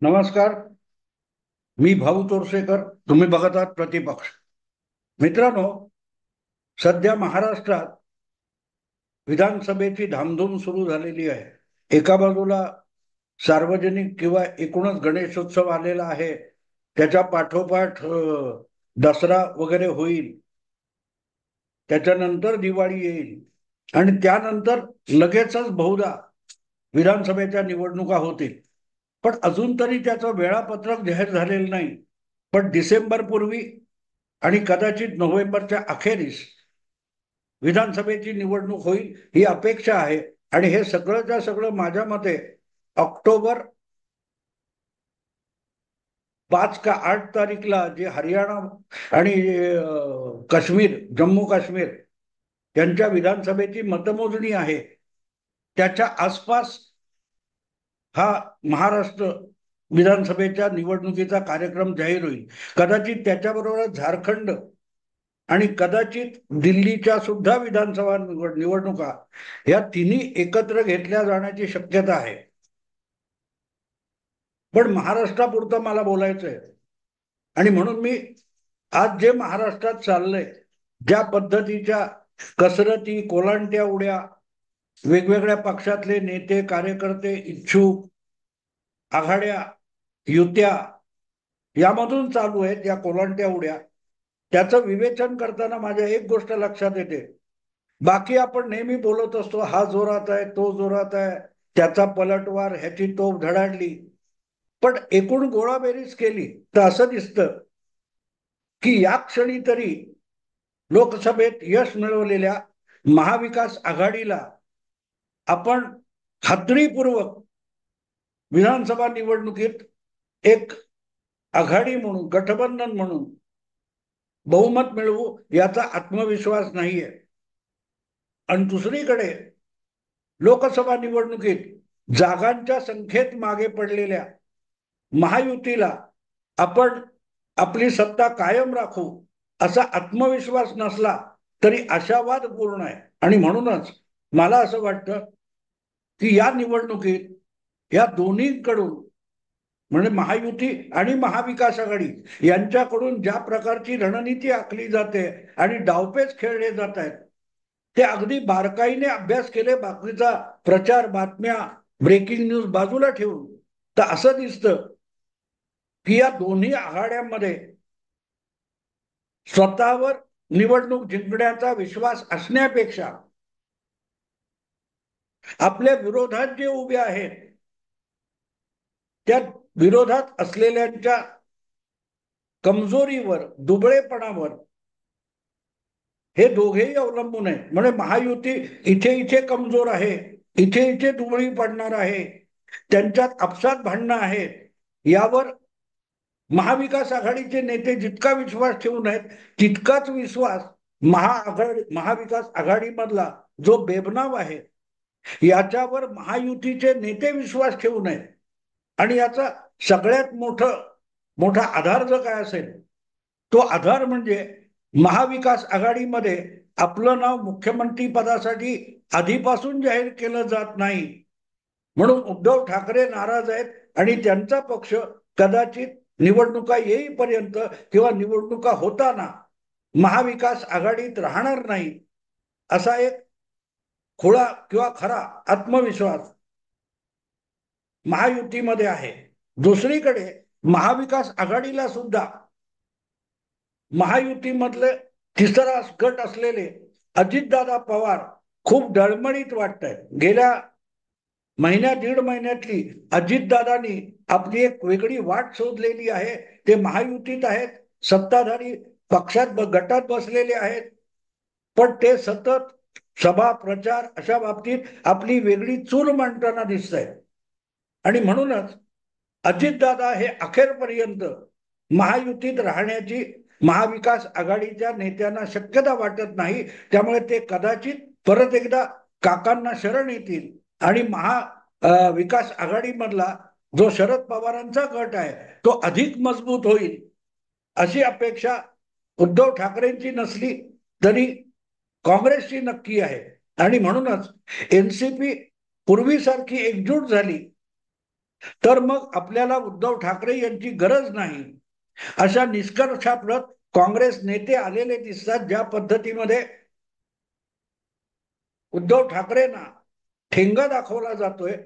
नमस्कार. मी भाऊ तोरसेकर. तुम्ही बघत आहात प्रतिपक्ष. मित्रांनो, सध्या महाराष्ट्रात विधानसभेची धामधूम सुरू झालेली आहे. एका बाजूला सार्वजनिक किंवा एकूणच गणेशोत्सव आलेला आहे. त्याच्या पाठोपाठ दसरा वगैरे होईल. त्याच्यानंतर दिवाळी येईल आणि त्यानंतर लगेचच बहुधा विधानसभेच्या निवडणुका होतील. पण अजून तरी त्याचं वेळापत्रक जाहीर झालेलं नाही. पण डिसेंबर पूर्वी आणि कदाचित नोव्हेंबरच्या अखेरीस विधानसभेची निवडणूक होईल ही अपेक्षा आहे. आणि हे सगळंच्या सगळं माझ्या मते ऑक्टोबर 5 का 8 तारीखला जे हरियाणा आणि काश्मीर, जम्मू काश्मीर यांच्या विधानसभेची मतमोजणी आहे त्याच्या आसपास हा महाराष्ट्र विधानसभेच्या निवडणुकीचा कार्यक्रम जाहीर होईल. कदाचित त्याच्याबरोबर झारखंड आणि कदाचित दिल्लीच्या सुद्धा विधानसभा निवडणुका या तिन्ही एकत्र घेतल्या जाण्याची शक्यता आहे. पण महाराष्ट्रापुरतं मला बोलायचंय आणि म्हणून मी आज जे महाराष्ट्रात चाललंय, ज्या पद्धतीच्या कसरती, कोलांट्या उड्या वेगवेगळ्या पक्षातले नेते, कार्यकर्ते, इच्छुक, आघाड्या, युत्या यामधून चालू आहेत, या कोलांट्या उड्या, त्याचं विवेचन करताना माझ्या एक गोष्ट लक्षात येते. बाकी आपण नेहमी बोलत असतो, हा जोरात आहे, तो जोरात आहे, त्याचा पलटवार, ह्याची तोफ धडाडली. पण एकूण गोळाबेरीज केली तर असं दिसतं की या क्षणी तरी लोकसभेत यश मिळवलेल्या महाविकास आघाडीला आपण खात्रीपूर्वक विधानसभा निवडणुकीत एक आघाडी म्हणून, गठबंधन म्हणून बहुमत मिळवू याचा आत्मविश्वास नाहीये. आणि दुसरीकडे लोकसभा निवडणुकीत जागांच्या संख्येत मागे पडलेल्या महायुतीला आपण आपली सत्ता कायम राखू असा आत्मविश्वास नसला तरी आशावाद पूर्ण आहे. आणि म्हणूनच मला असं वाटतं की या निवडणुकीत या दोन्हीकडून, म्हणजे महायुती आणि महाविकास आघाडी यांच्याकडून ज्या प्रकारची रणनीती आखली जाते आणि डावपेच खेळले जात आहेत ते अगदी बारकाईने अभ्यास केले, बाकीचा प्रचार, बातम्या, ब्रेकिंग न्यूज बाजूला ठेवून, तर असं दिसतं की या दोन्ही आघाड्यांमध्ये स्वतःवर निवडणूक जिंकण्याचा विश्वास असण्यापेक्षा आपल्या विरोधात जे उभे आहेत त्या विरोधात असलेल्यांच्या कमजोरीवर, दुबळेपणावर हे दोघेही अवलंबून आहेत. म्हणजे महायुती इथे इथे कमजोर आहे, इथे इथे दुबळी पडणार आहे, त्यांच्यात आपसात भांडणं आहेत, यावर महाविकास आघाडीचे नेते जितका विश्वास ठेवून आहेत तितकाच विश्वास महाविकास आघाडीमधला जो बेबनाव आहे याच्यावर महायुतीचे नेते विश्वास ठेवू नयेत. आणि याचा सगळ्यात मोठा आधार जर काय असेल तो आधार म्हणजे महाविकास आघाडीमध्ये आपलं नाव मुख्यमंत्री पदासाठी आधीपासून जाहीर केलं जात नाही म्हणून उद्धव ठाकरे नाराज आहेत आणि त्यांचा पक्ष कदाचित निवडणुका येईपर्यंत किंवा निवडणुका होताना महाविकास आघाडीत राहणार नाही असा एक खुळा किंवा खरा आत्मविश्वास महायुतीमध्ये आहे. दुसरीकडे महाविकास आघाडीला सुद्धा महायुतीमधले तिसरा गट असलेले अजितदादा पवार खूप डळमळीत वाटत आहेत. गेल्या दीड महिन्यातली अजितदादांनी आपली एक वेगळी वाट शोधलेली आहे. ते महायुतीत आहेत, सत्ताधारी पक्षात गटात बसलेले आहेत, पण ते सतत सभा, प्रचार अशा बाबतीत आपली वेगळी चूल मांडताना दिसत आहेत. आणि म्हणूनच अजितदादा हे अखेरपर्यंत महायुतीत राहण्याची महाविकास आघाडीच्या नेत्यांना शक्यता वाटत नाही. त्यामुळे ते कदाचित परत एकदा काकांना शरण येतील आणि महाविकास आघाडीमधला जो शरद पवारांचा गट आहे तो अधिक मजबूत होईल अशी अपेक्षा उद्धव ठाकरेंची नसली तरी काँग्रेसची नक्की आहे. आणि म्हणूनच एनसीपी पूर्वीसारखी एकजूट झाली तर मग आपल्याला उद्धव ठाकरे यांची गरज नाही, अशा निष्कर्षाप्रत काँग्रेस नेते आलेले दिसतात. ज्या पद्धतीमध्ये उद्धव ठाकरेंना ठेंगा दाखवला जातोय,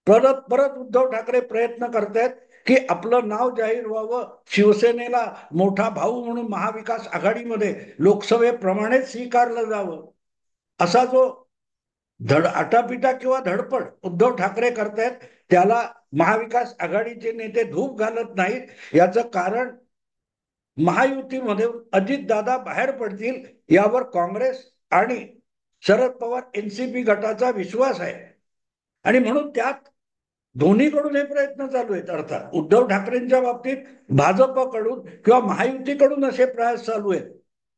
परत परत उद्धव ठाकरे प्रयत्न करतायत की आपलं नाव जाहीर व्हावं, शिवसेनेला मोठा भाऊ म्हणून महाविकास आघाडीमध्ये लोकसभेप्रमाणेच स्वीकारलं जावं. असा जो आटापिटा किंवा धडपड उद्धव ठाकरे करतायत, त्याला महाविकास आघाडीचे नेते धूप घालत नाहीत. याचं कारण महायुतीमध्ये अजितदादा बाहेर पडतील यावर काँग्रेस आणि शरद पवार एनसीपी गटाचा विश्वास आहे. आणि म्हणून त्यात दोन्हीकडून हे प्रयत्न चालू आहेत. अर्थात उद्धव ठाकरेंच्या बाबतीत भाजपकडून किंवा महायुतीकडून असे प्रयास चालू आहेत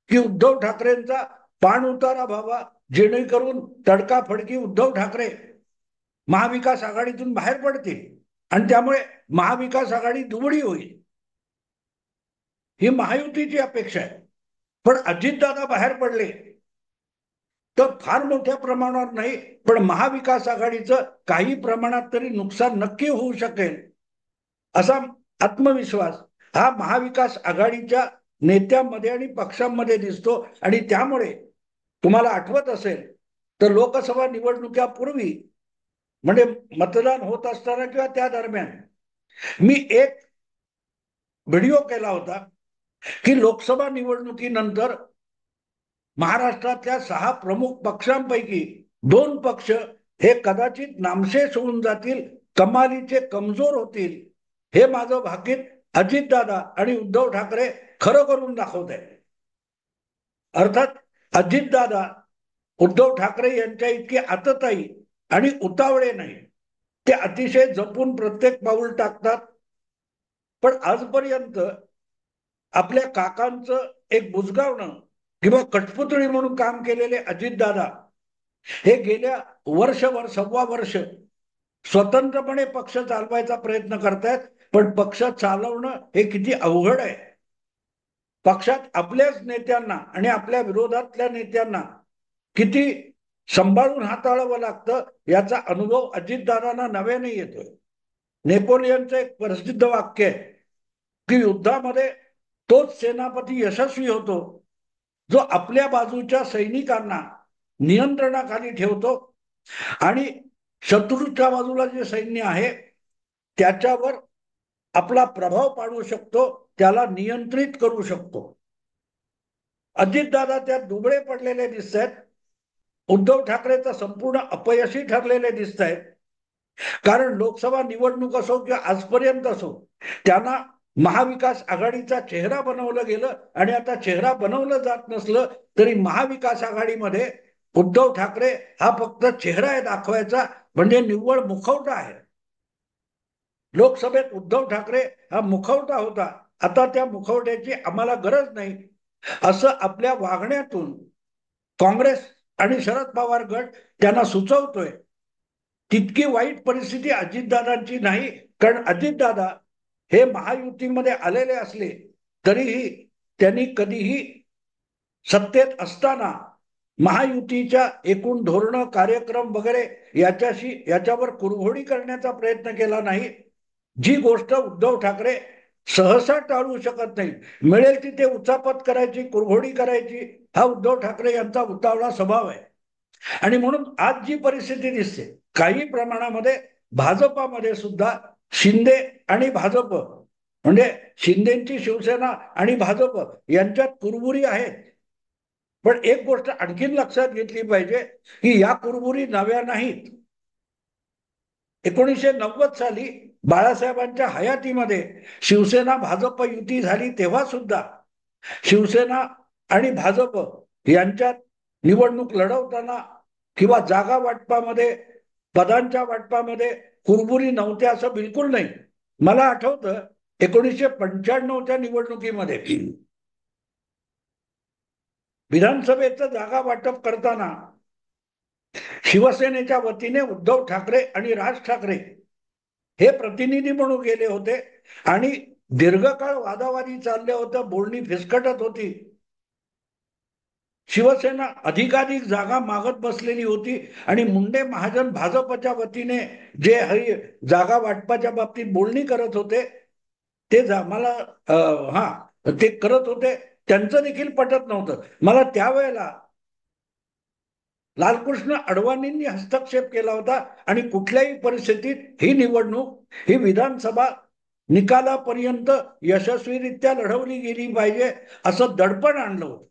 की उद्धव ठाकरेंचा पाण उतारा व्हावा, जेणेकरून तडकाफडकी उद्धव ठाकरे महाविकास आघाडीतून बाहेर पडतील आणि त्यामुळे महाविकास आघाडी दुबळी होईल, ही महायुतीची अपेक्षा आहे. पण अजितदादा बाहेर पडले तर फार मोठ्या प्रमाणावर नाही, पण महाविकास आघाडीचं काही प्रमाणात तरी नुकसान नक्की होऊ शकेल, असा आत्मविश्वास हा महाविकास आघाडीच्या नेत्यांमध्ये आणि पक्षांमध्ये दिसतो. आणि त्यामुळे तुम्हाला आठवत असेल तर लोकसभा निवडणुकीपूर्वी, म्हणजे मतदान होत असताना किंवा त्या दरम्यान, मी एक व्हिडिओ केला होता की लोकसभा निवडणुकीनंतर महाराष्ट्रातल्या 6 प्रमुख पक्षांपैकी 2 पक्ष हे कदाचित नामशेष होऊन जातील, कमालीचे कमजोर होतील. हे माझं भाकीत अजितदादा आणि उद्धव ठाकरे खरं करून दाखवत आहे. अर्थात अजितदादा उद्धव ठाकरे यांच्या इतके आतताई आणि उतावळे नाही, ते अतिशय जपून प्रत्येक पाऊल टाकतात. पण आजपर्यंत आपल्या काकांचं एक बुजगावणं किंवा कठपुतळी म्हणून काम केलेले अजितदादा हे गेल्या वर्षभर, सव्वा वर्ष स्वतंत्रपणे पक्ष चालवायचा प्रयत्न करतायत. पण पक्ष चालवणं हे किती अवघड आहे. पक्षात आपल्याच नेत्यांना आणि आपल्या विरोधातल्या नेत्यांना किती सांभाळून हाताळावं लागतं, याचा अनुभव अजितदादांना नव्याने येतोय. नेपोलियनचं एक प्रसिद्ध वाक्य आहे की युद्धामध्ये तोच सेनापती यशस्वी होतो जो आपल्या बाजूच्या सैनिकांना नियंत्रणाखाली ठेवतो आणि शत्रूच्या बाजूला जे सैन्य आहे त्याच्यावर आपला प्रभाव पाडू शकतो, त्याला नियंत्रित करू शकतो. अजितदादा त्यात दुबळे पडलेले दिसत आहेत. उद्धव ठाकरे तर संपूर्ण अपयशी ठरलेले दिसत आहेत. कारण लोकसभा निवडणूक असो किंवा आजपर्यंत असो, त्यांना महाविकास आघाडीचा चेहरा बनवलं गेलं. आणि आता चेहरा बनवलं जात नसलं तरी महाविकास आघाडीमध्ये उद्धव ठाकरे हा फक्त चेहरा आहे दाखवायचा, म्हणजे निव्वळ मुखवटा आहे. लोकसभेत उद्धव ठाकरे हा मुखवटा होता, आता त्या मुखवट्याची आम्हाला गरज नाही, असं आपल्या वागण्यातून काँग्रेस आणि शरद पवार गट त्यांना सुचवतोय. तितकी वाईट परिस्थिती अजितदादांची नाही, कारण अजितदादा हे महायुतीमध्ये आलेले असले तरीही त्यांनी कधीही सत्तेत असताना महायुतीच्या एकूण धोरणं, कार्यक्रम वगैरे याच्यावर कुरघोडी करण्याचा प्रयत्न केला नाही. जी गोष्ट उद्धव ठाकरे सहसा टाळू शकत नाही, मिळेल तिथे उचापत करायची, कुरघोडी करायची, हा उद्धव ठाकरे यांचा उतावळा स्वभाव आहे. आणि म्हणून आज जी परिस्थिती दिसते, काही प्रमाणामध्ये भाजपामध्ये सुद्धा शिंदे आणि भाजप, म्हणजे शिंदेची शिवसेना आणि भाजप यांच्यात कुरबुरी आहेत. पण एक गोष्ट आणखीन लक्षात घेतली पाहिजे की या कुरबुरी नव्या नाहीत. 1990 साली बाळासाहेबांच्या हयातीमध्ये शिवसेना भाजप युती झाली, तेव्हा सुद्धा शिवसेना आणि भाजप यांच्यात निवडणूक लढवताना किंवा जागा वाटपामध्ये, पदांच्या वाटपामध्ये कुरबुरी नव्हत्या असं बिलकुल नाही. मला आठवतं 1995च्या निवडणुकीमध्ये विधानसभेचं जागा वाटप करताना शिवसेनेच्या वतीने उद्धव ठाकरे आणि राज ठाकरे हे प्रतिनिधी म्हणून गेले होते आणि दीर्घकाळ वादावादी चालले होतं, बोलणी फिसकटत होती. शिवसेना अधिकाधिक जागा मागत बसलेली होती आणि मुंडे महाजन भाजपच्या वतीने जे जागा वाटपाच्या बाबतीत बोलणी करत होते ते मला हा ते करत होते, त्यांचं देखील पटत नव्हतं. मला त्यावेळेला लालकृष्ण अडवाणींनी हस्तक्षेप केला होता आणि कुठल्याही परिस्थितीत ही निवडणूक ही विधानसभा निकालापर्यंत यशस्वीरित्या लढवली गेली पाहिजे असं दडपण आणलं होतं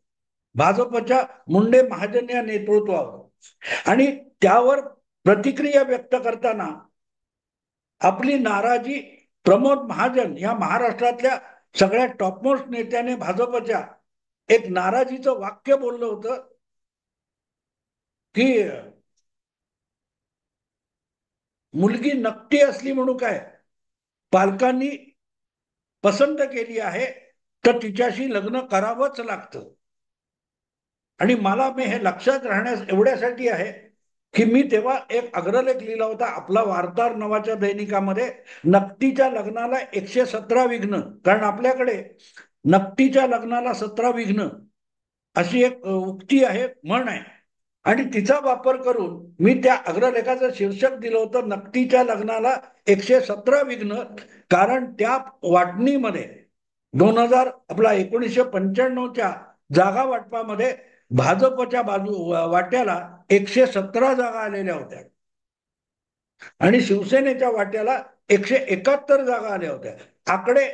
भाजपच्या मुंडे महाजन या नेतृत्वावर. आणि त्यावर प्रतिक्रिया व्यक्त करताना आपली नाराजी प्रमोद महाजन या महाराष्ट्रातल्या सगळ्यात टॉपमोस्ट नेत्याने भाजपच्या एक नाराजीचं वाक्य बोललं होतं की मुलगी नकटी असली म्हणून काय, पालकांनी पसंत केली आहे तर तिच्याशी लग्न करावंच लागतं. आणि मला मी हे लक्षात राहण्यास एवढ्यासाठी आहे की मी तेव्हा एक अग्रलेख लिहिला होता आपला वार्ताहर नावाच्या दैनिकामध्ये, नकटीच्या लग्नाला 117 विघ्न, कारण आपल्याकडे नकटीच्या लग्नाला 17 विघ्न अशी एक उक्ती आहे, म्हण आहे. आणि तिचा वापर करून मी त्या अग्रलेखाचं शीर्षक दिलं होतं नकटीच्या लग्नाला 117 विघ्न, कारण त्या वाटणीमध्ये 1995च्या जागा वाटपामध्ये भाजपच्या वाट्याला 117 जागा आलेल्या होत्या आणि शिवसेनेच्या वाट्याला 171 जागा आल्या होत्या. आकडे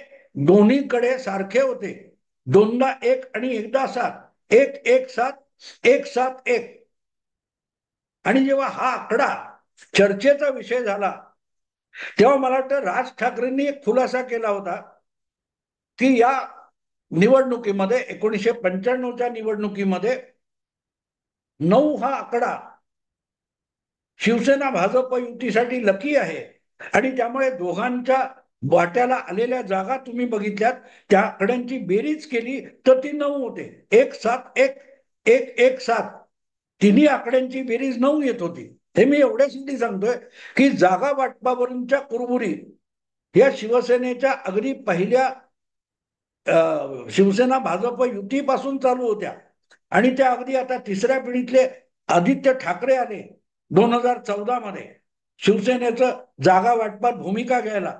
दोन्हीकडे सारखे होते, दोनदा 1 आणि एकदा 7, 117 171. आणि जेव्हा हा आकडा चर्चेचा विषय झाला तेव्हा मला वाटतं राज ठाकरेंनी एक खुलासा केला होता की या निवडणुकीमध्ये 1995च्या निवडणुकीमध्ये 9 हा आकडा शिवसेना भाजप युतीसाठी लकी आहे आणि त्यामुळे दोघांच्या वाट्याला आलेल्या जागा तुम्ही बघितल्यात, त्या आकड्यांची बेरीज केली तर ती 9 होते. 171 117 तिन्ही आकड्यांची बेरीज 9 येत होती. हे मी एवढ्यासाठी सांगतोय की जागा वाटपावरूनच्या कुरबुरी या शिवसेनेच्या अगदी पहिल्या शिवसेना भाजप युतीपासून चालू होत्या आणि त्या अगदी आता तिसऱ्या पिढीतले आदित्य ठाकरे आले 2014 मध्ये शिवसेनेचं जागा वाटपात भूमिका घ्यायला,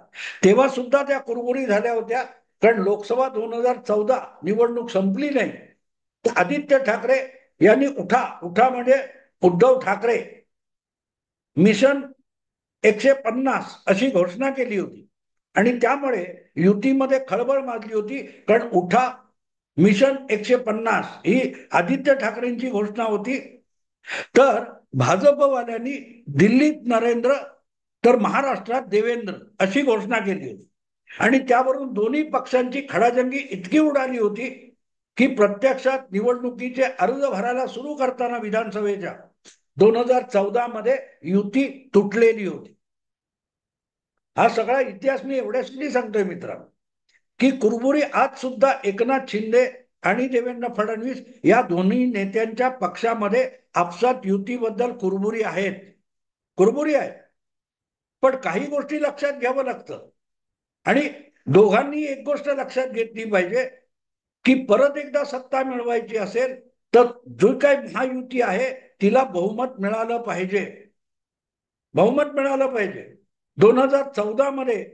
तेव्हा सुद्धा त्या कुरबुरी झाल्या होत्या, कारण लोकसभा 2014 निवडणूक संपली नाही. आदित्य ठाकरे यांनी उठा म्हणजे उद्धव ठाकरे मिशन 150 अशी घोषणा केली होती आणि त्यामुळे युतीमध्ये खळबळ माजली होती, कारण उठा मिशन 150 ही आदित्य ठाकरेंची घोषणा होती. तर भाजपवाल्यांनी दिल्लीत नरेंद्र तर महाराष्ट्रात देवेंद्र अशी घोषणा केली होती आणि त्यावरून दोन्ही पक्षांची खडाजंगी इतकी उडाली होती की प्रत्यक्षात निवडणुकीचे अर्ज भरायला सुरू करताना विधानसभेच्या 2014 मध्ये युती तुटलेली होती. हा सगळा इतिहास मी एवढ्यासाठी सांगतोय मित्रांनो की कुरबुरी आज सुद्धा एकनाथ शिंदे आणि देवेंद्र फडणवीस या दोन्ही नेत्यांच्या पक्षामध्ये आपसात युतीबद्दल कुरबुरी आहेत, कुरबुरी आहे. पण काही गोष्टी लक्षात घ्यावं लागतं आणि दोघांनी एक गोष्ट लक्षात घेतली पाहिजे की परत एकदा सत्ता मिळवायची असेल तर जो काही महायुती आहे तिला बहुमत मिळालं पाहिजे, बहुमत मिळालं पाहिजे. 2014 मध्ये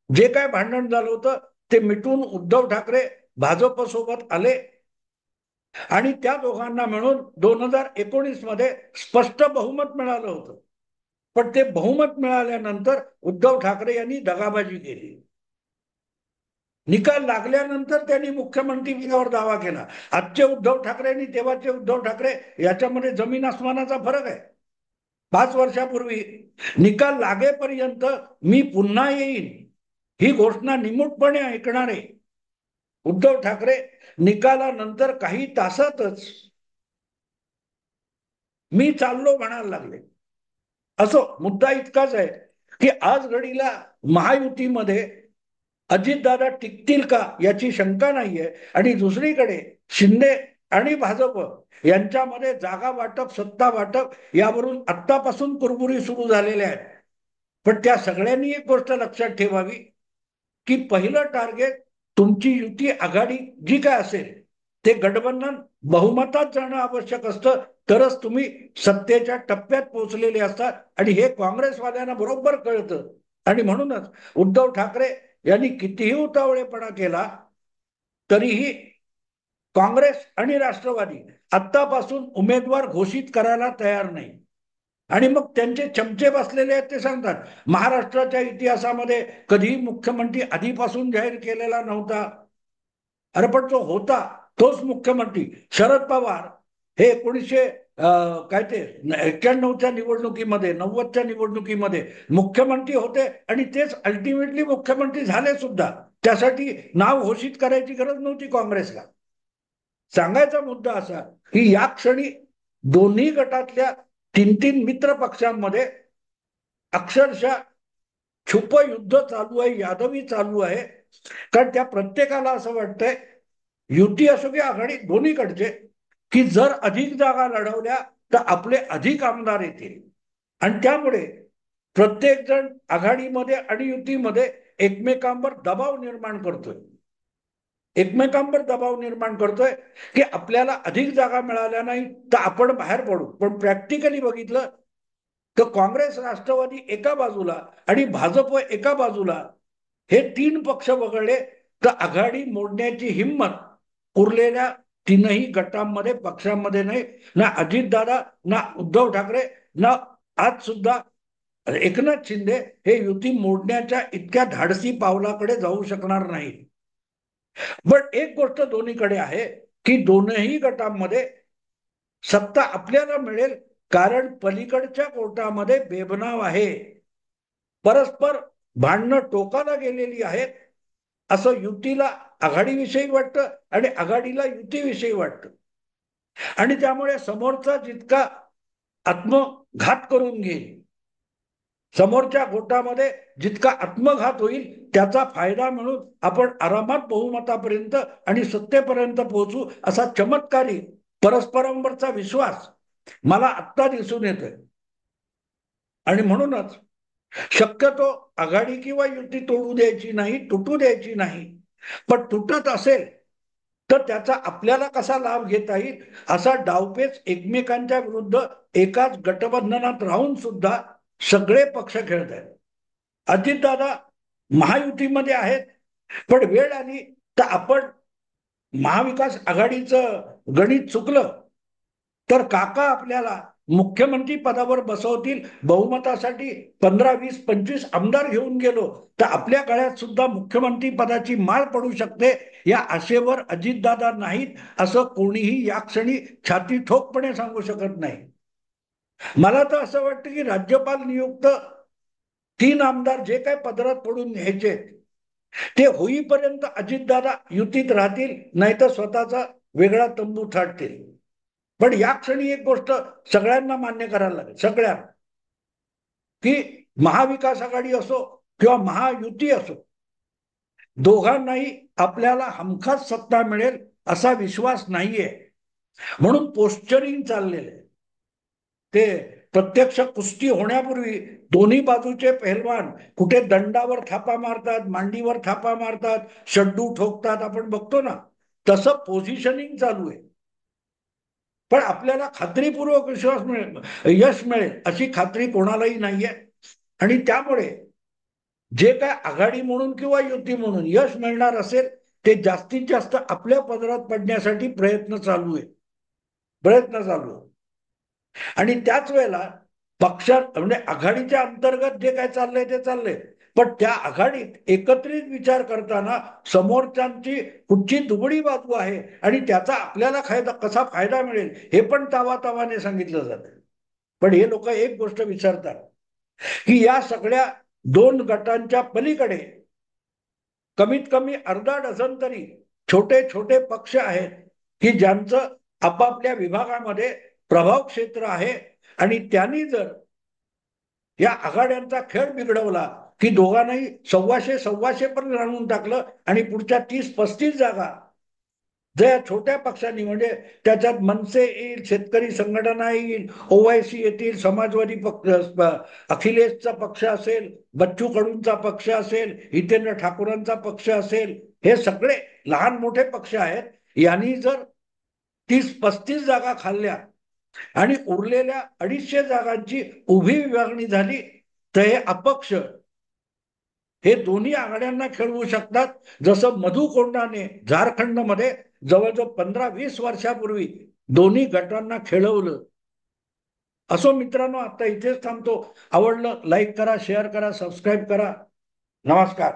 जे काय भांडण झालं होतं ते मिटून उद्धव ठाकरे भाजप सोबत आले आणि त्या दोघांना मिळून 2019 मध्ये स्पष्ट बहुमत मिळालं होतं. पण ते बहुमत मिळाल्यानंतर उद्धव ठाकरे यांनी दगाबाजी केली. निकाल लागल्यानंतर त्यांनी मुख्यमंत्री पदावर दावा केला. आजचे उद्धव ठाकरे आणि तेव्हाचे उद्धव ठाकरे याच्यामध्ये जमीन आसमानाचा फरक आहे. 5 वर्षापूर्वी निकाल लागेपर्यंत मी पुन्हा येईन ही घोषणा निमूटपणे ऐकणारे उद्धव ठाकरे निकालानंतर काही तासातच मी चाललो म्हणायला लागले. असो, मुद्दा इतकाच आहे की आज घडीला महायुतीमध्ये अजितदादा टिकतील का याची शंका नाहीये आणि दुसरीकडे शिंदे आणि भाजप यांच्यामध्ये जागा वाटप, सत्ता वाटप यावरून आत्तापासून कुरबुरी सुरू झालेल्या आहेत. पण त्या सगळ्यांनी एक गोष्ट लक्षात ठेवावी की पहिलं टार्गेट तुमची युती आघाडी जी काय असेल ते गठबंधन बहुमतात जाणं आवश्यक असतं, तरच तुम्ही सत्तेच्या टप्प्यात पोहोचलेले असतात. आणि हे काँग्रेसवाल्यांना बरोबर कळतं. आणि म्हणूनच उद्धव ठाकरे यांनी कितीही उतावळेपणा केला तरीही काँग्रेस आणि राष्ट्रवादी आत्तापासून उमेदवार घोषित करायला तयार नाही. आणि मग त्यांचे चमचे बसलेले आहेत ते सांगतात महाराष्ट्राच्या इतिहासामध्ये कधीही मुख्यमंत्री आधीपासून जाहीर केलेला नव्हता. अरे पण तो होता, तोच मुख्यमंत्री शरद पवार हे 1900 काय ते 91च्या निवडणुकीमध्ये 90च्या निवडणुकीमध्ये मुख्यमंत्री होते आणि तेच अल्टिमेटली मुख्यमंत्री झाले सुद्धा. त्यासाठी नाव घोषित करायची गरज नव्हती काँग्रेसला. सांगायचा मुद्दा असा की या क्षणी दोन्ही गटातल्या 3 मित्र पक्षांमध्ये अक्षरशः छुप युद्ध चालू आहे, यादवी चालू आहे. कारण त्या प्रत्येकाला असं वाटतंय युती असो की आघाडी दोन्हीकडचे की जर अधिक जागा लढवल्या तर आपले अधिक आमदार येतील. आणि त्यामुळे प्रत्येक जण आघाडीमध्ये आणि युतीमध्ये एकमेकांवर दबाव निर्माण करतोय. एकमेकांवर दबाव निर्माण करतोय की आपल्याला अधिक जागा मिळाल्या नाही तर आपण बाहेर पडू. पण प्रॅक्टिकली बघितलं तर काँग्रेस राष्ट्रवादी एका बाजूला आणि भाजप एका बाजूला हे 3 पक्ष वगळले तर आघाडी मोडण्याची हिंमत उरलेल्या 3ही गटांमध्ये पक्षांमध्ये नाही. ना अजितदादा, ना उद्धव ठाकरे, ना आज सुद्धा एकनाथ शिंदे हे युती मोडण्याच्या इतक्या धाडसी पावलाकडे जाऊ शकणार नाही. पण एक गोष्ट दोन्हीकडे आहे की दोनही गटांमध्ये सत्ता आपल्याला मिळेल, कारण पलीकडच्या कोर्टामध्ये बेबनाव आहे. परस्पर भांडणं टोकाला गेलेली आहेत. असं युतीला आघाडीविषयी वाटतं आणि आघाडीला युतीविषयी वाटतं. आणि त्यामुळे समोरचा जितका आत्मघात करून घेईल, समोरच्या गोटामध्ये जितका आत्मघात होईल त्याचा फायदा म्हणून आपण आरामात बहुमतापर्यंत आणि सत्तेपर्यंत पोहोचू असा चमत्कारी परस्परांवरचा विश्वास मला आत्ता दिसून येतोय. आणि म्हणूनच शक्यतो आघाडी किंवा युती तोडू द्यायची नाही, तुटू द्यायची नाही. पण तुटत असेल तर त्याचा आपल्याला कसा लाभ घेता येईल असा डावपेच एकमेकांच्या विरुद्ध एकाच गटबंधनात राहून सुद्धा सगळे पक्ष खेळत आहेत. अजितदादा महायुतीमध्ये आहेत, पण वेळ आली तर आपण महाविकास आघाडीचं गणित चुकलं तर काका आपल्याला मुख्यमंत्री पदावर बसवतील, बहुमतासाठी 15, 20, 25 आमदार घेऊन गेलो तर आपल्या गळ्यात सुद्धा मुख्यमंत्री पदाची माळ पडू शकते. या आशेवर अजितदादा नाहीत असं कोणीही या क्षणी छाती ठोकपणे सांगू शकत नाही. मला तर असं वाटतं की राज्यपाल नियुक्त 3 आमदार जे काय पदरात पडून घ्यायचे ते होईपर्यंत अजितदादा युतीत राहतील, नाही तर स्वतःचा वेगळा तंबू थाटतील. पण या क्षणी एक गोष्ट सगळ्यांना मान्य करायला लागेल, सगळ्यांना, की महाविकास आघाडी असो किंवा महायुती असो, दोघांनाही आपल्याला हमखास सत्ता मिळेल असा विश्वास नाहीये. म्हणून पोस्चरिंग चाललेलं आहे. ते प्रत्यक्ष कुस्ती होण्यापूर्वी दोन्ही बाजूचे पहलवान कुठे दंडावर थापा मारतात, मांडीवर थापा मारतात, शड्डू ठोकतात, आपण बघतो ना, तसं पोझिशनिंग चालू आहे. पण आपल्याला खात्रीपूर्वक विश्वास मिळेल, यश मिळेल अशी खात्री कोणालाही नाहीये. आणि त्यामुळे जे काय आघाडी म्हणून किंवा युती म्हणून यश मिळणार असेल ते जास्तीत जास्त आपल्या पदरात पडण्यासाठी प्रयत्न चालू आहे. आणि त्याच वेळेला पक्षात म्हणजे आघाडीच्या अंतर्गत जे काय चाललंय ते चाललंय, पण त्या आघाडीत एकत्रित विचार करताना समोरच्यांची कुठची दुबळी बाजू आहे आणि त्याचा आपल्याला कसा फायदा मिळेल हे पण तावातावाने सांगितलं जातं. पण हे लोक एक गोष्ट विचारतात की या सगळ्या 2 गटांच्या पलीकडे कमीत कमी अर्धा डझन तरी छोटे छोटे पक्ष आहेत की ज्यांचं आपापल्या विभागामध्ये प्रभाव क्षेत्र आहे. आणि त्यांनी जर या आघाड्यांचा खेळ बिघडवला की दोघांनाही 1,200 पण आणून टाकलं आणि पुढच्या 30-35 जागा जर या छोट्या पक्षांनी म्हणजे त्याच्यात मनसे येईल, शेतकरी संघटना येईल, ओवायसी येतील, समाजवादी पक्ष, अखिलेशचा पक्ष असेल, बच्चू कडूंचा पक्ष असेल, हितेंद्र ठाकूरांचा पक्ष असेल, हे सगळे लहान मोठे पक्ष आहेत. यांनी जर 30-35 जागा खाल्ल्या आणि उरलेल्या 250 जागांची उभी विभागणी झाली, तर हे अपक्ष हे दोन्ही आघाड्यांना खेळवू शकतात. जसं मधु कोंडाने झारखंडमध्ये जवळजवळ 15-20 वर्षापूर्वी दोन्ही गटांना खेळवलं. असो मित्रांनो, आता इथेच थांबतो. आवडलं लाईक करा, शेअर करा, सबस्क्राईब करा. नमस्कार.